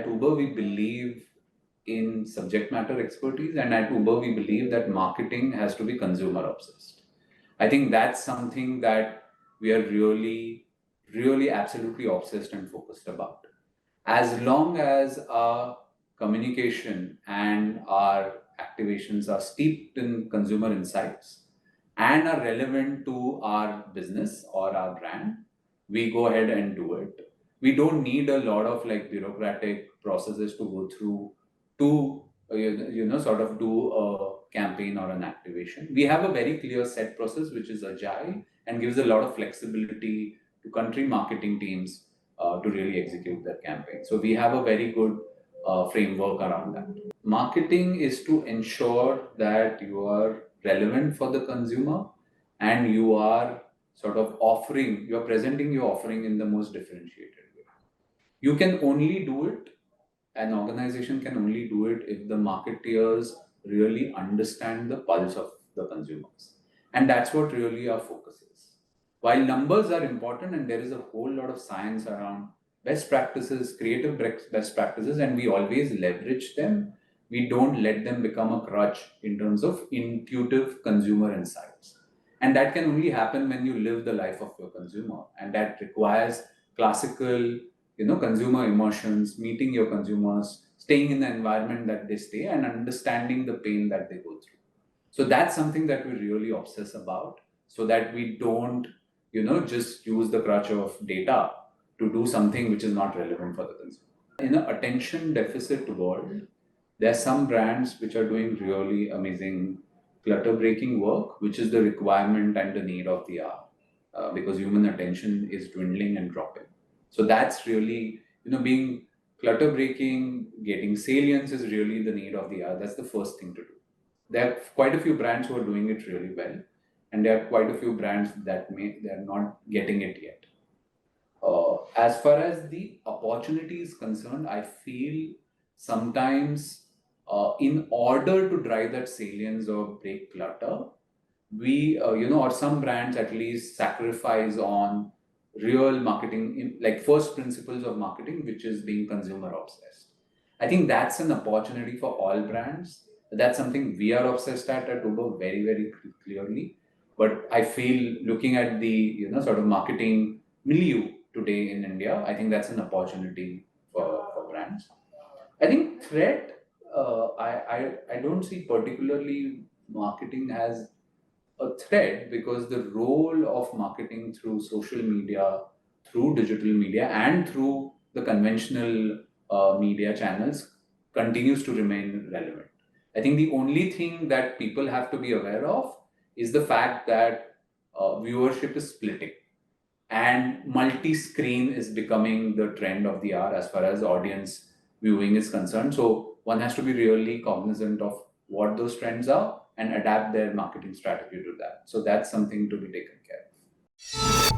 Uber, we believe in subject matter expertise, and at Uber, we believe that marketing has to be consumer obsessed. I think that's something that we are really, really absolutely obsessed and focused about. As long as our communication and our activations are steeped in consumer insights and are relevant to our business or our brand, we go ahead and do it. We don't need a lot of like bureaucratic processes to go through to sort of do a campaign or an activation. We have a very clear set process which is agile and gives a lot of flexibility to country marketing teams to really execute their campaign. So we have a very good framework around that. Marketing is to ensure that you are relevant for the consumer and you are sort of offering, you're presenting your offering in the most differentiated way. You can only do it, an organization can only do it if the marketeers really understand the pulse of the consumers. And that's what really our focus is. While numbers are important and there is a whole lot of science around best practices, creative best practices, and we always leverage them, we don't let them become a crutch in terms of intuitive consumer insights. And that can only happen when you live the life of your consumer. And that requires classical, consumer emotions, meeting your consumers, staying in the environment that they stay and understanding the pain that they go through. So that's something that we really obsess about so that we don't, just use the crutch of data to do something which is not relevant for the consumer. In an attention deficit world, there are some brands which are doing really amazing clutter breaking work, which is the requirement and the need of the hour because human attention is dwindling and dropping. So that's really, being clutter breaking, getting salience is really the need of the hour. That's the first thing to do. There are quite a few brands who are doing it really well, and there are quite a few brands that they're not getting it yet. As far as the opportunity is concerned, I feel sometimes in order to drive that salience or break clutter, we, or some brands at least sacrifice on real marketing, like first principles of marketing, which is being consumer obsessed. I think that's an opportunity for all brands. That's something we are obsessed at Uber very, very clearly. But I feel looking at the, sort of marketing milieu today in India, I think that's an opportunity for brands. I think threat, I don't see particularly marketing as a threat because the role of marketing through social media, through digital media, and through the conventional media channels continues to remain relevant. I think the only thing that people have to be aware of is the fact that viewership is splitting and multi-screen is becoming the trend of the hour as far as audience viewing is concerned. So one has to be really cognizant of what those trends are and adapt their marketing strategy to that. So that's something to be taken care of.